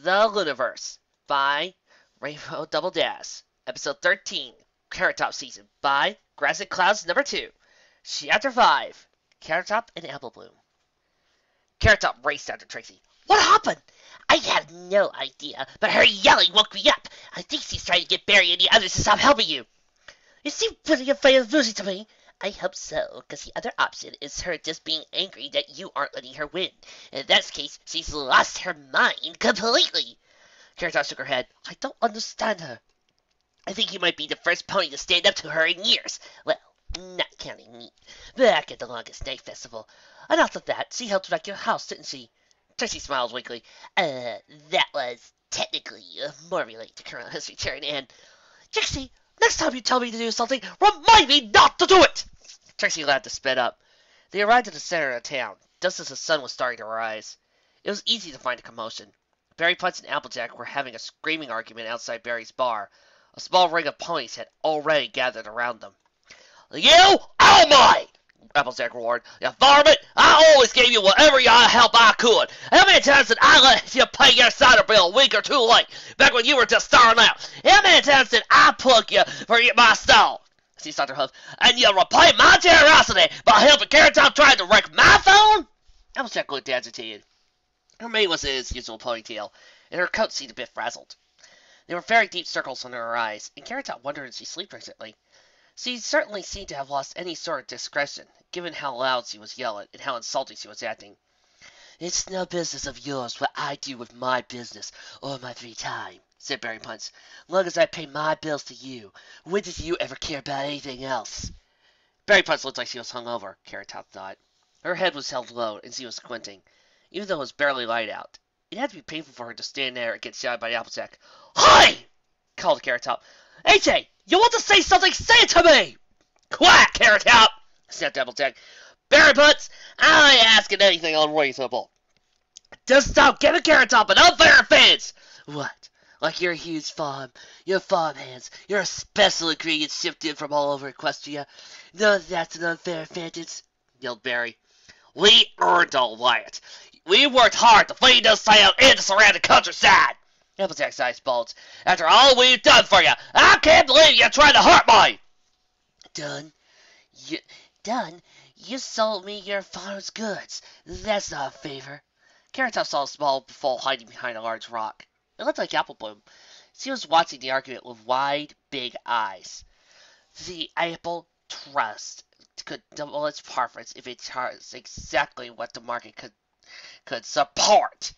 The Lunaverse by Rainbow Double Dash, Episode 13, Carrot Top Season by Grass and Clouds Number 2, Chapter 5, Carrot Top and Apple Bloom. Carrot Top raced after Tracy. What happened? I have no idea, but her yelling woke me up. I think she's trying to get Barry and the others to stop helping you. Is she really afraid of losing to me? I hope so, because the other option is her just being angry that you aren't letting her win. In that case, she's lost her mind completely. Carrot Top shook her head. I don't understand her. I think you might be the first pony to stand up to her in years. Well, not counting me. Back at the Longest Night Festival. And after that, she helped wreck your house, didn't she? Tracy smiled weakly. That was technically more related to current history, Terry and Trixie, next time you tell me to do something, remind me not to do it! Trixie laughed to sped up. They arrived at the center of town, just as the sun was starting to rise. It was easy to find a commotion. Barry Punch and Applejack were having a screaming argument outside Barry's bar. A small ring of ponies had already gathered around them. You? Oh my! Applejack roared. You varmint! I always gave you whatever help I could. How many times did I let you pay your cider bill a week or two late, back when you were just starting out? How many times did I plug you for my stall? She stopped her hoof. And you repay my generosity by helping Carrot Top trying to wreck my phone? Applejack looked agitated. Her mane was in his usual ponytail, and her coat seemed a bit frazzled. There were very deep circles under her eyes, and Carrot Top wondered if she slept recently. She certainly seemed to have lost any sort of discretion, given how loud she was yelling and how insulting she was acting. It's no business of yours what I do with my business or my free time, said Barry Punch. Long as I pay my bills to you, when did you ever care about anything else? Barry Punch looked like she was hungover, Carrot Top thought. Her head was held low, and she was squinting, even though it was barely light out. It had to be painful for her to stand there and get shouted by Applejack. Hi! Called Carrot Top. AJ, you want to say something? Say it to me! Quiet, Carrot Top! Snapped Applejack. Barry Punch, I ain't asking anything unreasonable. Just stop giving Carrot Top an unfair offense! What? Like your huge farm, your farm hands, your special ingredients shipped in from all over Equestria? No, that's an unfair advantage, yelled Barry. We earned all that. We worked hard to feed this town and the surrounding countryside. Applejack's eyes bulged. After all we've done for you, I can't believe you're trying to hurt me. Done? You sold me your farm's goods. That's not a favor. Carrot Top saw a small foal hiding behind a large rock. It looked like Apple Bloom. She was watching the argument with wide, big eyes. The Apple Trust could double its profits if it charged exactly what the market could support.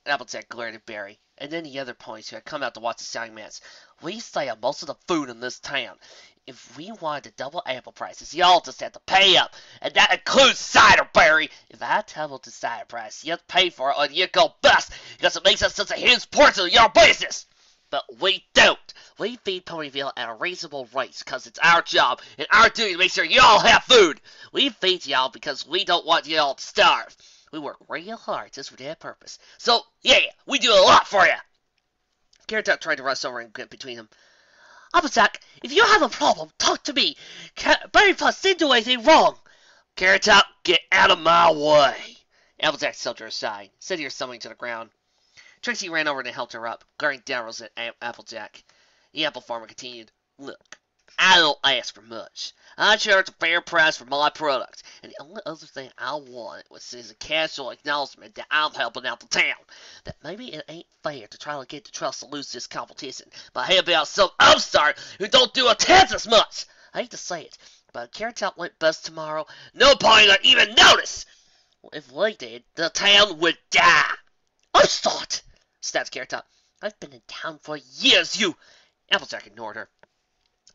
Applejack glared at Barry, and then the other ponies who had come out to watch the selling match. We sell most of the food in this town. If we wanted to double apple prices, y'all just have to pay up, and that includes cider, Barry. If I doubled the cider price, you'd pay for it or you go bust, because it makes us such a huge portion of your business. But we don't. We feed Ponyville at a reasonable rate because it's our job and our duty to make sure y'all have food. We feed y'all because we don't want y'all to starve. We work real hard just for that purpose. So, yeah, we do a lot for you. Carrot Top tried to rush over and get between them. Applejack, if you have a problem, talk to me. Barry Punch didn't do anything wrong. Carrot Top, get out of my way. Applejack shoved her aside, sending her stumbling to the ground. Trixie ran over and helped her up, glaring downwards at Applejack. The apple farmer continued, Look, I don't ask for much. I charge a fair price for my product, and the only other thing I want is a casual acknowledgement that I'm helping out the town. That maybe it ain't fair to try to get the trust to lose this competition by helping out some upstart who don't do a tenth as much. I hate to say it, but if Carrot Top went bust tomorrow, no pony would even notice. If we did, the town would die. Upstart! Snapped Carrot Top. I've been in town for years, you... Applejack ignored her.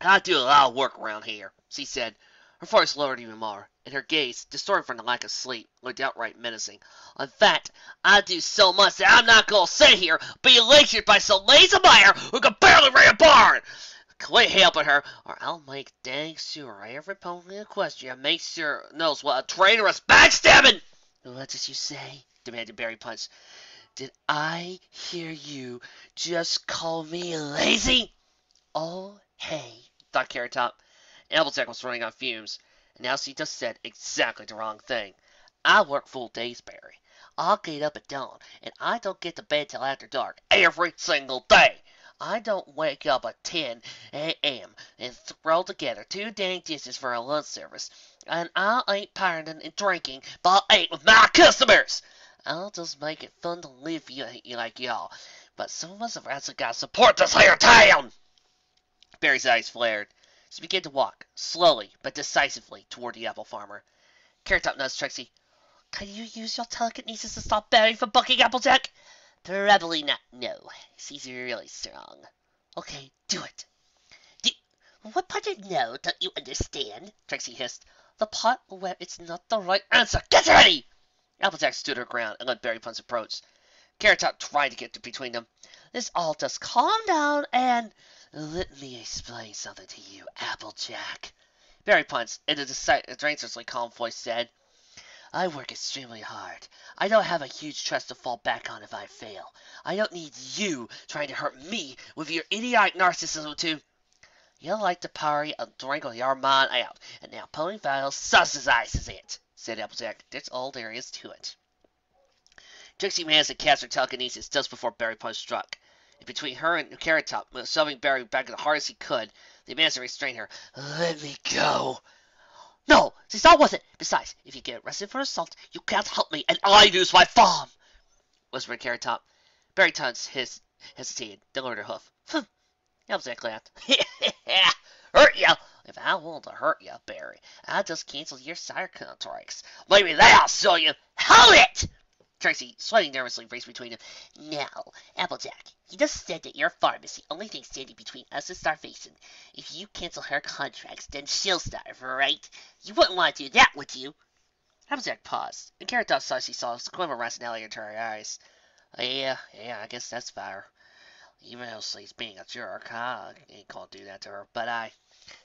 I do a lot of work around here, she said. Her voice lowered even more, and her gaze, distorted from the lack of sleep, looked outright menacing. In fact, I do so much that I'm not going to sit here being lectured by some lazy mayor who can barely run a barn. Quit helping her, or I'll make dang sure every pony in Equestria knows what a traitorous backstabbing. What did you say? Demanded Barry Punch. Did I hear you just call me lazy? Oh, hey, thought Carrot Top. Applejack was running on fumes, and now she just said exactly the wrong thing. I work full days, Barry. I'll get up at dawn, and I don't get to bed till after dark every single day. I don't wake up at 10 a.m. and throw together 2 dang dishes for a lunch service, and I ain't partying and drinking by 8 with my customers. I'll just make it fun to live like y'all, but some of us have actually got to support this here town. Barry's eyes flared. She began to walk, slowly but decisively, toward the apple farmer. Carrot Top nudged Trixie. Can you use your telekinesis to stop Barry from bucking Applejack? Probably not, no. She's really strong. Okay, do it. What part of no don't you understand? Trixie hissed. The part where it's not the right answer. Get ready! Applejack stood her ground and let Barry Punch approach. Carrot Top tried to get between them. Let's all just calm down and let me explain something to you, Applejack. Barry Punch, in a dangerously calm voice, said, I work extremely hard. I don't have a huge trust to fall back on if I fail. I don't need you trying to hurt me with your idiotic narcissism too. You like to party and drink with your mind out, and now Ponyville subsidizes it, said Applejack. That's all there is to it. Trixie managed to cast her telekinesis just before Barry Punch struck. And between her and Carrot Top, shoving Barry back as hard as he could, they managed to restrain her. Let me go. No, she's not with it. Besides, if you get arrested for assault, you can't help me, and I lose my farm, whispered Carrot Top. Barry Punch hesitated, then lowered her hoof. Applejack laughed. Hurt ya? If I want to hurt ya, Barry, I'll just cancel your sire contracts. Maybe that'll show you. Hold it! Trixie, sweating nervously, raced between them. Now, Applejack, you just said that your farm is the only thing standing between us and starvation. If you cancel her contracts, then she'll starve, right? You wouldn't want to do that, would you? Applejack paused, and Carrot Top saw a squim of rationality into her eyes. Yeah, I guess that's fair. Even though she's being a jerk, I ain't gonna do that to her, but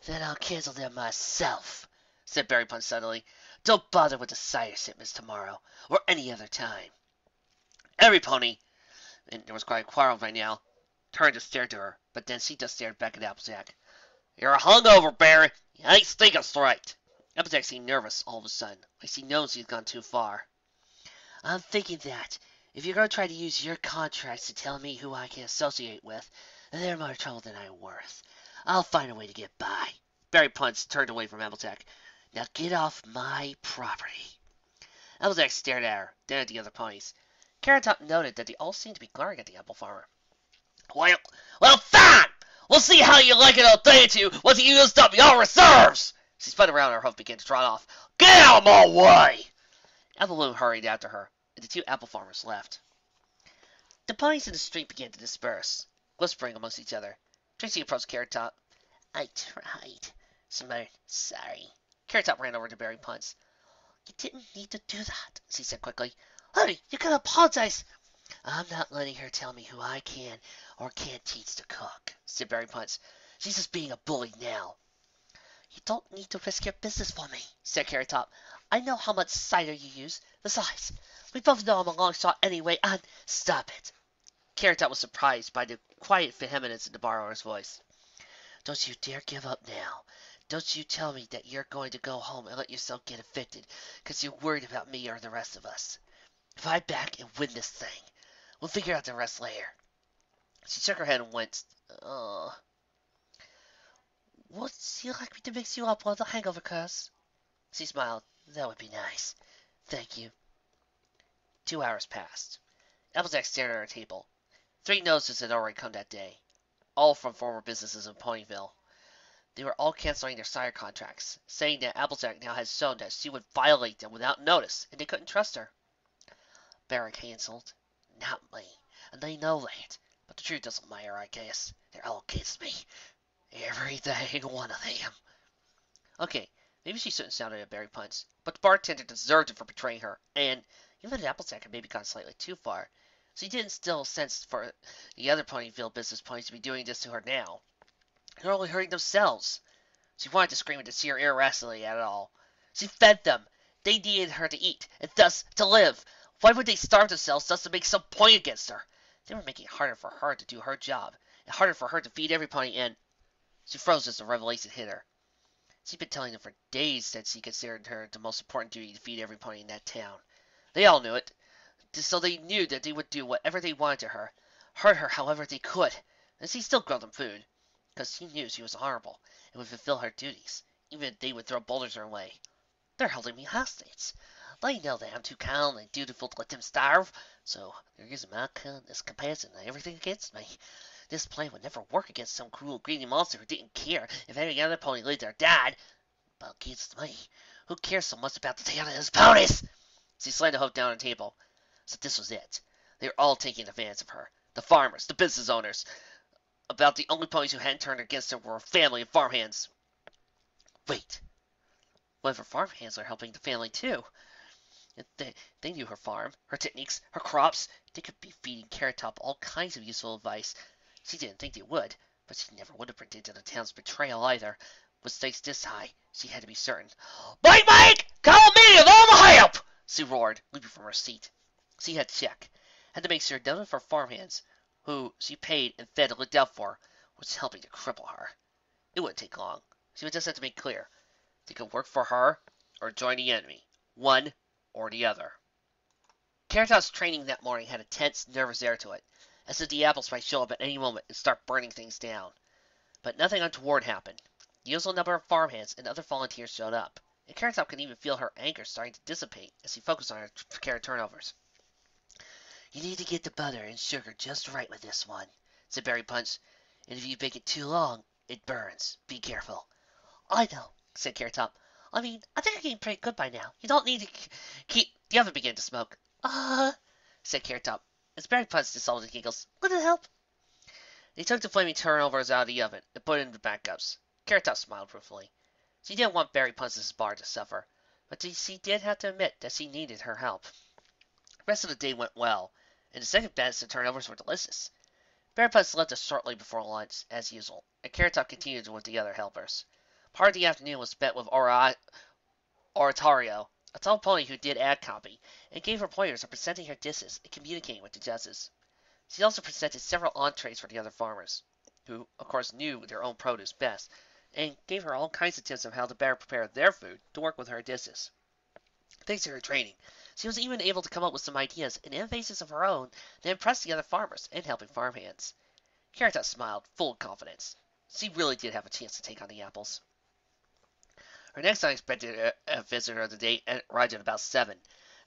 then I'll cancel them myself, said Barry Punch suddenly. Don't bother with the cider shipments tomorrow, or any other time. Every pony, and there was quite a quarrel by now, turned to stare to her, but then she just stared back at Applejack. You're hungover, Barry. You ain't thinking straight. Applejack seemed nervous all of a sudden, like she knows he's gone too far. I'm thinking that if you're going to try to use your contracts to tell me who I can associate with, they're more trouble than I'm worth. I'll find a way to get by. Barry Punch turned away from Applejack. Now get off my property. Applejack stared at her, then at the other ponies. Carrot Top noted that they all seemed to be glaring at the apple farmer. Well, fine! We'll see how you like it on day two once you used up your reserves! She spun around and her hoof began to trot off. Get out of my way! Apple Bloom hurried after her, and the two apple farmers left. The ponies in the street began to disperse, whispering amongst each other. Trixie approached Carrot Top. I tried. She muttered, sorry. Carrot Top ran over to Barry Punch. You didn't need to do that, she said quickly. Honey, you gotta apologize. I'm not letting her tell me who I can or can't teach to cook, said Barry Punch. She's just being a bully now. You don't need to risk your business for me, said Carrot Top. I know how much cider you use. Besides, we both know I'm a long shot anyway, and stop it. Carrot Top was surprised by the quiet vehemence in the borrower's voice. Don't you dare give up now. Don't you tell me that you're going to go home and let yourself get evicted because you're worried about me or the rest of us. If I back and win this thing, we'll figure out the rest later. She shook her head and winced. Would you like me to mix you up while the hangover cures? She smiled. That would be nice. Thank you. 2 hours passed. Applejack stared at her table. 3 notices had already come that day, all from former businesses in Ponyville. They were all canceling their sire contracts, saying that Applejack now had shown that she would violate them without notice, and they couldn't trust her. Barry canceled. Not me. And they know that. But the truth doesn't matter, I guess. They're all against me. Every dang one of them. Okay, maybe she shouldn't sound at Barry Punch, but the bartender deserved it for betraying her, and even Applejack had maybe gone slightly too far. She didn't still sense for the other Ponyville business ponies to be doing this to her now. They're only hurting themselves. She wanted to scream at the sheer irrationality at it all. She fed them. They needed her to eat, and thus to live. Why would they starve themselves just to make some point against her? They were making it harder for her to do her job, and harder for her to feed every pony, and she froze as the revelation hit her. She'd been telling them for days that she considered her the most important duty to feed every pony in that town. They all knew it, So they knew that they would do whatever they wanted to her, hurt her however they could, and she still grilled them food, because she knew she was honorable and would fulfill her duties, even if they would throw boulders her way. They're holding me hostage. They know that I'm too kind and dutiful to let them starve, so they're using my kindness, compassion, and everything against me. This plan would never work against some cruel, greedy monster who didn't care if any other pony lived or died. But against me, who cares so much about the tail of his ponies? She slammed the hook down on the table. So this was it. They were all taking advantage of her. The farmers, the business owners. About the only ponies who hadn't turned against her were family and farmhands. Wait. What if her farmhands are helping the family too? They knew her farm, her techniques, her crops. They could be feeding Carrot Top all kinds of useful advice. She didn't think they would, but she never would have predicted the town's betrayal either. With stakes this high, she had to be certain. Mike! Call me with all the help! She roared, leaping from her seat. She had to check. Had to make sure none of her farmhands, who she paid and fed and looked out for, was helping to cripple her. It wouldn't take long. She would just have to make clear. They could work for her or join the enemy. One or the other. Carrot Top's training that morning had a tense, nervous air to it, as if the apples might show up at any moment and start burning things down. But nothing untoward happened. The usual number of farmhands and other volunteers showed up, and Carrot Top could even feel her anger starting to dissipate as he focused on her carrot turnovers. You need to get the butter and sugar just right with this one, said Berry Punch, and if you bake it too long, it burns. Be careful. I know, said Carrot Top. I mean, I think I'm getting pretty good by now. You don't need to keep... The oven began to smoke. Said Carrot Top, as Berry Punch dissolved in giggles. Would it help? They took the flaming turnovers out of the oven and put it in the backups. Carrot Top smiled ruefully. She didn't want Berry Punch's bar to suffer, but she did have to admit that she needed her help. The rest of the day went well, and the second batch of turnovers were delicious. Berry Punch left us shortly before lunch, as usual, and Carrot Top continued with the other helpers. Part of the afternoon was spent with Oratorio, a tall pony who did ad copy, and gave her pointers on presenting her dishes and communicating with the judges. She also presented several entrees for the other farmers, who, of course, knew their own produce best, and gave her all kinds of tips on how to better prepare their food to work with her dishes. Thanks to her training, she was even able to come up with some ideas and innovations of her own that impressed the other farmers and helping farmhands. Carrot Top smiled, full of confidence. She really did have a chance to take on the apples. Her next unexpected visitor of the day arrived at about 7,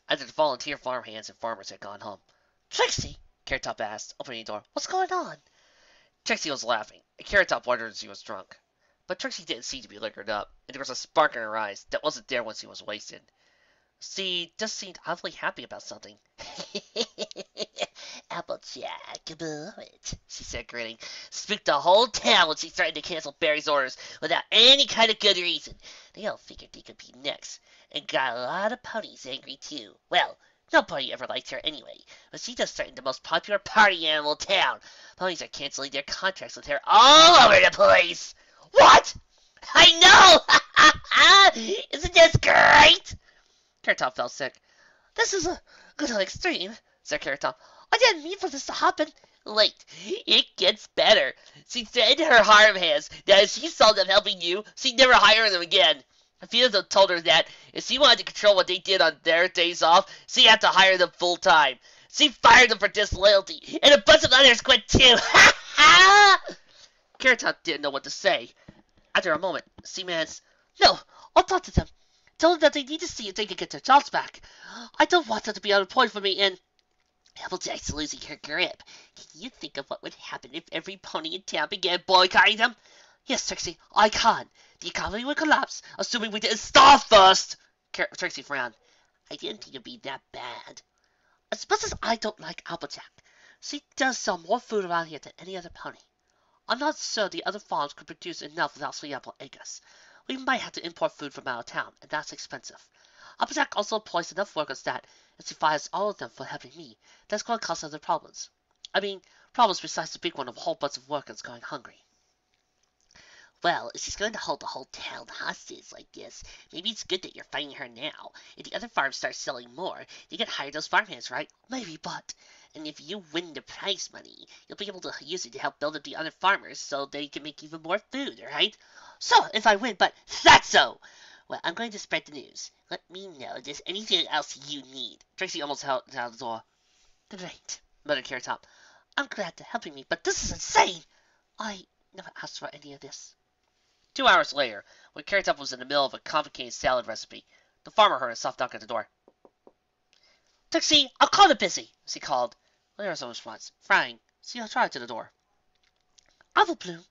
after the volunteer farmhands and farmers had gone home. Trixie! Carrot Top asked, opening the door. What's going on? Trixie was laughing, and Carrot Top wondered if she was drunk. But Trixie didn't seem to be liquored up, and there was a spark in her eyes that wasn't there when she was wasted. She just seemed oddly happy about something. Applejack, above it, she said, grinning. Spooked the whole town when she threatened to cancel Barry's orders without any kind of good reason. They all figured they could be next, and got a lot of ponies angry, too. Well, nobody ever liked her anyway, but she just threatened the most popular party animal in town. Ponies are canceling their contracts with her all over the place. What? I know! Isn't this great? Carrot Top felt sick. This is a little extreme, said Carrot Top. I didn't mean for this to happen. Wait, it gets better. She said to her harem hands that if she saw them helping you, she'd never hire them again. Athena told her that if she wanted to control what they did on their days off, she'd have to hire them full time. She fired them for disloyalty, and a bunch of others quit too. Ha ha! Carrot Top didn't know what to say. After a moment, she managed, No, I'll talk to them. Tell them that they need to see if they can get their jobs back. I don't want them to be unemployed for me, and Applejack's losing her grip. Can you think of what would happen if every pony in town began boycotting them? Yes, Trixie, I can. The economy would collapse, assuming we didn't starve first. Trixie frowned. I didn't think it'd be that bad. As much as I don't like Applejack, she does sell more food around here than any other pony. I'm not sure the other farms could produce enough without free apple acres. We might have to import food from out of town, and that's expensive. Applejack also employs enough workers that, if she fires all of them for helping me, that's going to cause other problems. I mean, problems besides the big one of a whole bunch of workers going hungry. Well, if she's going to hold the whole town hostage like this, maybe it's good that you're fighting her now. If the other farms start selling more, they can hire those farmhands, right? Maybe, but... And if you win the prize money, you'll be able to use it to help build up the other farmers so they can make even more food, right? So, if I win, but that's so! Well, I'm going to spread the news. Let me know if there's anything else you need. Trixie almost held out the door. Great, muttered Carrot Top. I'm glad they're helping me, but this is insane! I never asked for any of this. 2 hours later, when Carrot Top was in the middle of a complicated salad recipe, the farmer heard a soft knock at the door. Trixie, I'll call the busy, she called. Well, there was no response. Frying, she tried to the door. Apple Bloom.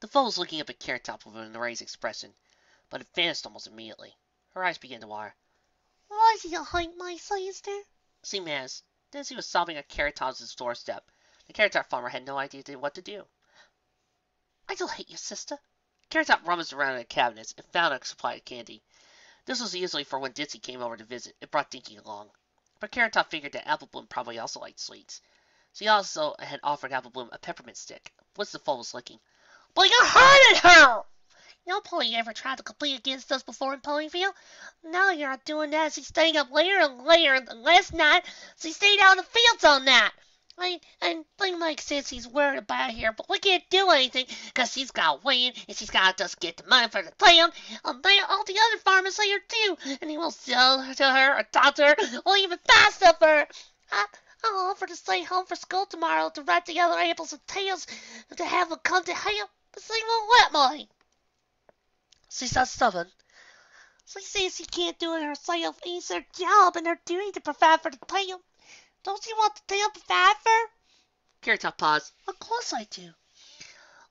The foe was looking up at Carrot Top with an erased expression, but it vanished almost immediately. Her eyes began to water. Why do you hate my sister? She managed. Then she was sobbing at Carrot Top's doorstep. The Carrot Top farmer had no idea what to do. I don't hate your sister. Carrot Top rummaged around in the cabinets and found a supply of candy. This was usually for when Ditsy came over to visit. It brought Dinky along. But Carrot Top figured that Apple Bloom probably also liked sweets. She also had offered Apple Bloom a peppermint stick, which the foe was licking. But you hurted her! No pony ever tried to compete against us before in Ponyville. Now you're not doing that. She's staying up later and later. And last night, she stayed out in the fields all night. And Bling Mike says he's worried about her, but we can't do anything because she's got to win and she's got to just get the money for the town. All the other farmers are here too, and he won't sell to her or talk to her or even buy stuff for her. I'll offer to stay home for school tomorrow to write the other apples and tails and to have them come to help, but she won't let me. She's so stubborn. She says she can't do it herself. It's her job and her duty to provide for the town. Don't you want the town to provide for her? Carrot Top paused. Of course I do.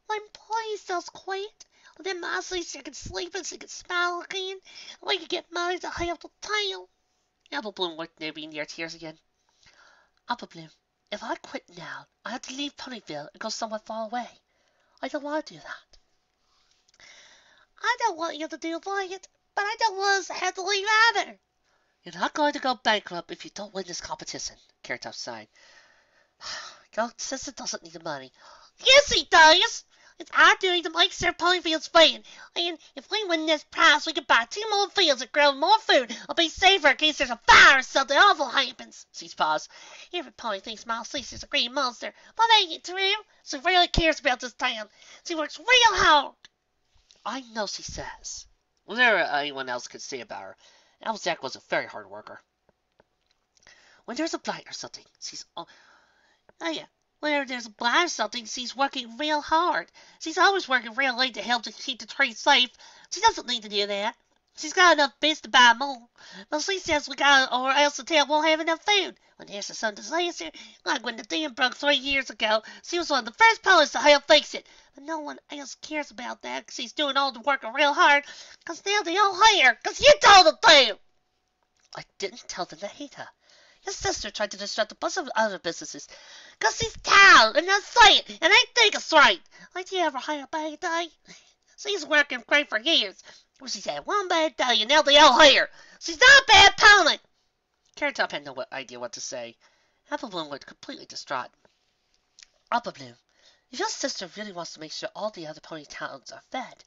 When Polly sells quiet, then my sister can sleep and she can smile again, and we can get money to help the town. Apple Bloom looked maybe near tears again. Apple Bloom, if I quit now, I have to leave Ponyville and go somewhere far away. I don't want to do that. I don't want you to do it, but I don't want us to have to leave either. You're not going to go bankrupt if you don't win this competition, Carrot Top sighed. Your sister doesn't need the money. Yes, he does! It's our duty to make sure Ponyville's fed. And if we win this prize, we can buy 2 more fields and grow more food. Or be safer in case there's a fire or something awful happens. She paused. Every pony thinks my sister's a green monster, but that ain't true. She really cares about this town. She works real hard. I know she says. Whatever anyone else could say about her, Applejack was a very hard worker. When there's a blight or something, whenever there's a blight or something, she's working real hard. She's always working real late to help to keep the trees safe. She doesn't need to do that. She's got enough bits to buy more. But she says we got or else the town won't have enough food. When there's a sudden disaster, like when the dam broke 3 years ago, she was one of the first ponies to help fix it. But no one else cares about that because she's doing all the work real hard. Because now they all hate her because you told them to. I didn't tell them to hate her. Your sister tried to disrupt a bunch of other businesses because she's tired and not saying it, and I think it's right. Like you ever hire a bad day? She's working great for years. Well, she's had one bad day, and now they all hate her. She's not a bad pony. Carrot Top had no idea what to say. Apple Bloom looked completely distraught. Apple Bloom, if your sister really wants to make sure all the other pony towns are fed,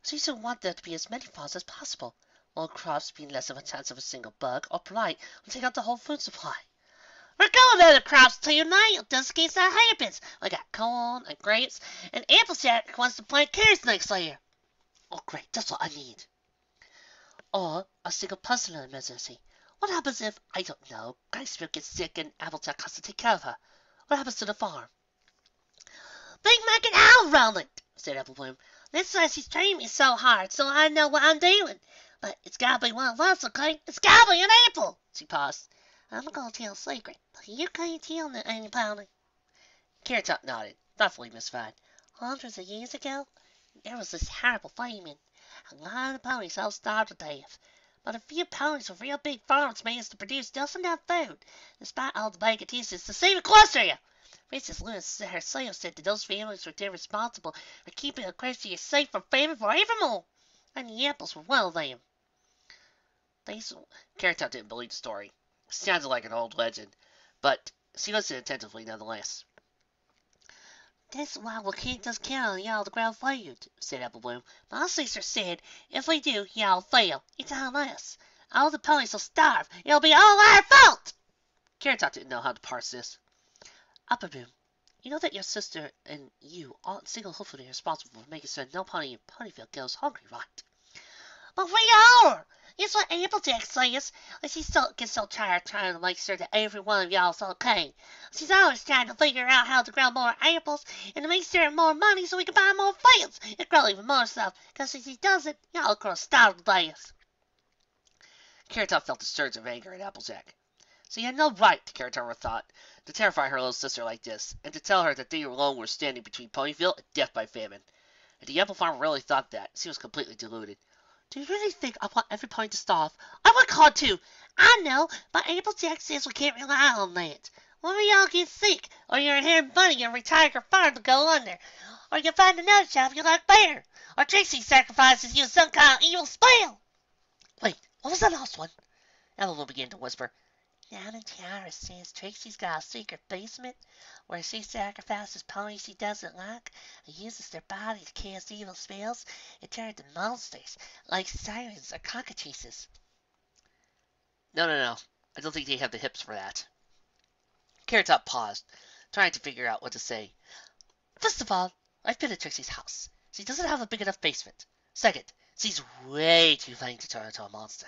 she should want there to be as many farms as possible. More crops being less of a chance of a single bug or blight will take out the whole food supply. We're going other crops too now, just in case that happens. We got corn and grapes, and Applejack wants to plant carrots next year. Oh, great, that's what I need. Or a single personal emergency. What happens if, I don't know, Graceville gets sick and Applejack has to take care of her? What happens to the farm? Big Mac and I'll run it, said Apple Bloom. That's why she's training me so hard, so I know what I'm doing. But it's gotta be one of us, okay? It's gotta be an apple! She paused. I'm gonna tell a secret, but you can't tell anybody. Carrot Top nodded, thoughtfully mystified. Hundreds of years ago, there was this horrible famine. A lot of ponies all starved to death. But a few ponies with real big farms managed to produce just enough food, despite all the bad conditions, to save Equestria. Princess Luna herself said that those families were then responsible for keeping Equestria safe from famine forevermore. And the apples were one of them. Carrot Top didn't believe the story. It sounded like an old legend, but she listened attentively nonetheless. That's why we can't just count on y'all to grow food, said Apple Bloom. My sister said, if we do, y'all fail. It's on us. All the ponies will starve. It'll be all our fault! Carrot Top didn't know how to parse this. Apple Bloom, you know that your sister and you aren't single-handedly responsible for making sure no pony in Ponyville goes hungry, right? But we are! It's what Applejack says. She gets so tired trying to make sure that every one of y'all's okay. She's always trying to figure out how to grow more apples and to make sure more money so we can buy more fields and grow even more stuff. Because if she doesn't, y'all grow starved to death. Carrot Top felt a surge of anger at Applejack. So he had no right, Carrot Top thought, to terrify her little sister like this, and to tell her that they alone were standing between Ponyville and death by famine. If the apple farmer really thought that, she was completely deluded. Do you really think I want every pony to starve? I work hard too. I know, but Applejack says we can't rely on that. When we all get sick, or your inherited money and retire your farm to go under, or you find another job you like better, or Trixie sacrifices you some kind of evil spell. Wait, what was that last one? Evelyn began to whisper. Down in Tiara says Trixie's got a secret basement where she sacrifices ponies she doesn't like and uses their body to cast evil spells and turn into monsters like sirens or cockatrices. No. I don't think they have the hips for that. Carrot Top paused, trying to figure out what to say. First of all, I've been at Trixie's house. She doesn't have a big enough basement. Second, she's way too vain to turn into a monster.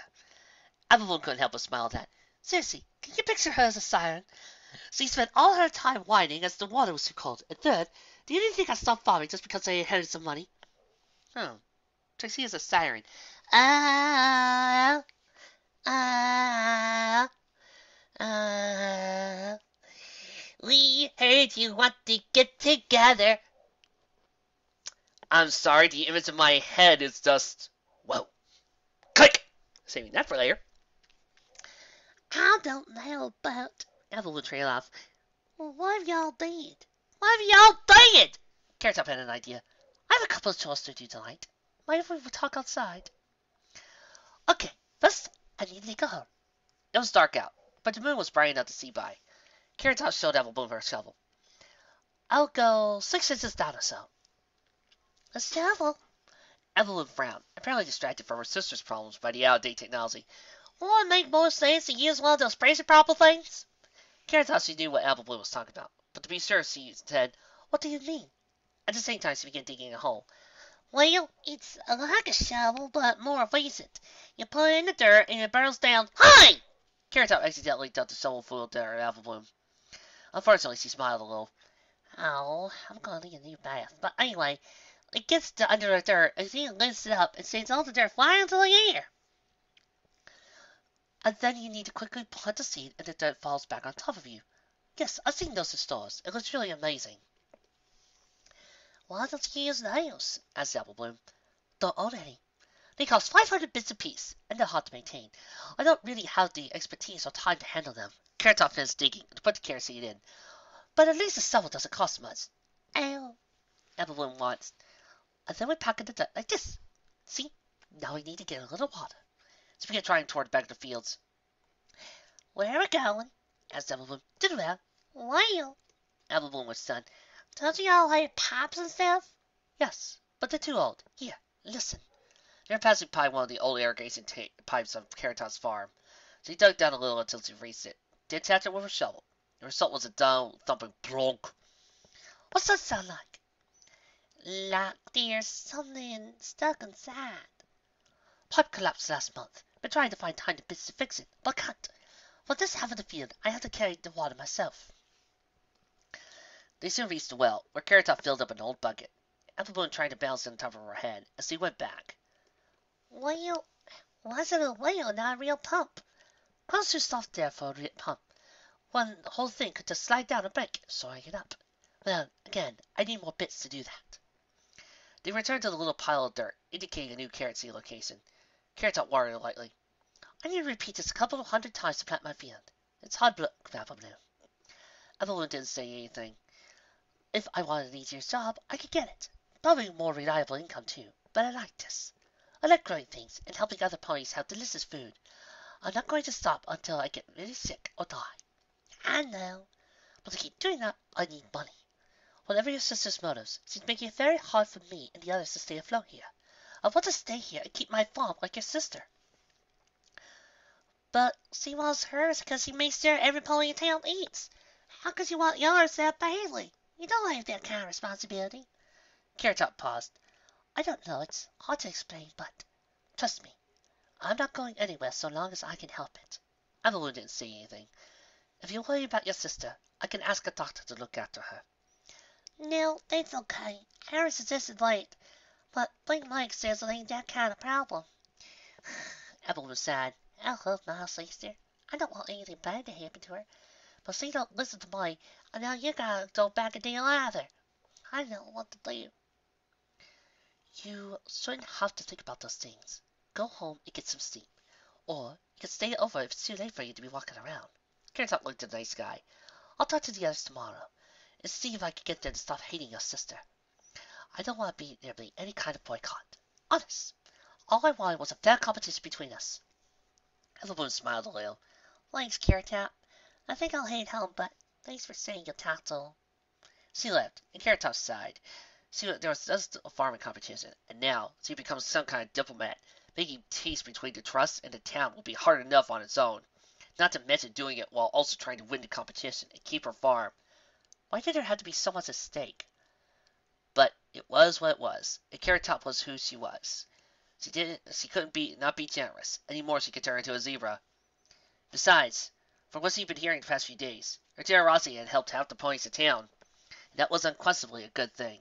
Applejack couldn't help but smile at that. Seriously, can you picture her as a siren? She spent all her time whining as the water was too cold. And third, do you really think I stopped farming just because I inherited some money? Oh, Trixie is a siren. We heard you want to get together. I'm sorry, the image in my head is just... Whoa. Click! Saving that for later. I don't know about... Evelyn trailed off. Well, what have y'all did? What have y'all did? Carrot Top had an idea. I have a couple of chores to do tonight. Mind if we talk outside? Okay, first, I need to go home. It was dark out, but the moon was bright enough to see by. Carrot Top showed Applejack her shovel. I'll go 6 inches down or so. A shovel? Evelyn frowned, apparently distracted from her sister's problems by the out-of-date technology. Won't it make more sense to use one of those crazy purple things? Carrot thought she knew what Applejack was talking about, but to be sure, she said, What do you mean? At the same time, she began digging a hole. Well, it's like a shovel, but more recent. You put it in the dirt, and it burns down. Hi! Carrot Top accidentally dumped the shovel full of dirt at Applejack. Unfortunately, she smiled a little. Oh, I'm gonna need a new bath. But anyway, it gets under the dirt, and then lifts it up, and sends all the dirt flying into the air. And then you need to quickly plant the seed, and the dirt falls back on top of you. Yes, I've seen those in stores. It looks really amazing. Why don't you use those? Asked Applebloom. Don't own any. They cost 500 bits apiece, and they're hard to maintain. I don't really have the expertise or time to handle them. Carrot Top finished digging and put the carrot seed in. But at least the shovel doesn't cost much. Ow. Applebloom wants. And then we pocket the dirt like this. See? Now we need to get a little water. She began trying toward the back of the fields. Where are we going? Asked Applebloom. To the well. Well. Applebloom was stunned. Don't you all have pipes and stuff? Yes, but they're too old. Here, listen. They were passing by one of the old irrigation pipes on Carrot Top's farm. She dug down a little until she reached it, then tapped it with her shovel. The result was a dull, thumping plonk. What's that sound like? Like there's something stuck inside. Pipe collapsed last month. Been trying to find tiny bits to fix it, but can't. For this half of the field, I have to carry the water myself. They soon reached the well, where Carrot Top filled up an old bucket. Applebloom tried to balance it on top of her head as they went back. Well, why is it a well, not a real pump? Ground's too soft there for a real pump. One whole thing could just slide down a bank, soaring it up. Well, again, I need more bits to do that. They returned to the little pile of dirt, indicating a new carrot seed location. Carrot Top worried lightly. I need to repeat this a couple of 100 times to plant my field. It's hard work, Applebloom. Applebloom didn't say anything. If I wanted an easier job, I could get it. Probably more reliable income too, but I like this. I like growing things and helping other ponies have delicious food. I'm not going to stop until I get really sick or die. I know, but to keep doing that, I need money. Whatever your sister's motives, she's making it very hard for me and the others to stay afloat here. I want to stay here and keep my farm like your sister. But she wants hers because she makes sure every pony in town eats. How could you want yours that badly? You don't have that kind of responsibility. Carrot Top paused. I don't know, it's hard to explain, but Trust me, I'm not going anywhere so long as I can help it. Evelyn didn't say anything. If you worry about your sister, I can ask a doctor to look after her. No, that's okay. Harris suggested late, but Blink Mike says it ain't that kind of problem. Evelyn was sad. I love my sister. I don't want anything bad to happen to her. But she don't listen to me, and now you gotta go back a deal either. I don't know what to do. You shouldn't have to think about those things. Go home and get some sleep. Or you can stay over if it's too late for you to be walking around. Carrot looked at the nice guy. I'll talk to the others tomorrow, and see if I can get them to stop hating your sister. I don't want to there be any kind of boycott. Honest. All I wanted was a fair competition between us. Evelyn smiled a little. Thanks, Carrot Top. I think I'll head home, but thanks for saying you'll talk to him. She left, and Carrot Top sighed. See, there was just a farming competition, and now she becomes some kind of diplomat. Making peace between the trust and the town will be hard enough on its own. Not to mention doing it while also trying to win the competition and keep her farm. Why did there have to be so much at stake? But it was what it was, and Carrot Top was who she was. She couldn't not be generous. Any more she could turn into a zebra. Besides, from what she'd been hearing the past few days, her generosity had helped half the ponies in town, and that was unquestionably a good thing.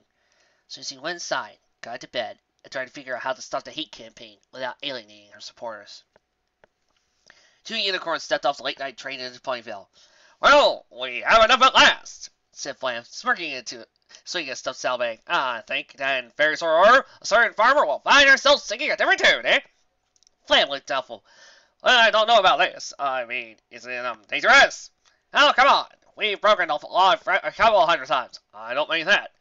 So she went inside, got to bed, and tried to figure out how to start the hate campaign without alienating her supporters. Two unicorns stepped off the late-night train into Ponyville. Well, we have enough at last, said Flam, swinging a stuffed saddlebag. I think that in very short order, a certain farmer will find herself singing a different tune, eh? Flam looked doubtful. Well, I don't know about this. I mean, is it, dangerous? Oh, come on. We've broken the law a couple 100 times. I don't mean that.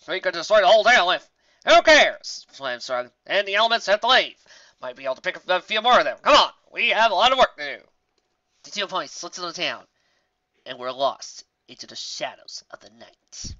We could destroy the whole town if... Who cares? Flam shrugged. And the elements have to leave. Might be able to pick up a few more of them. Come on. We have a lot of work to do. The 2 points slipped into the town, and were lost into the shadows of the night.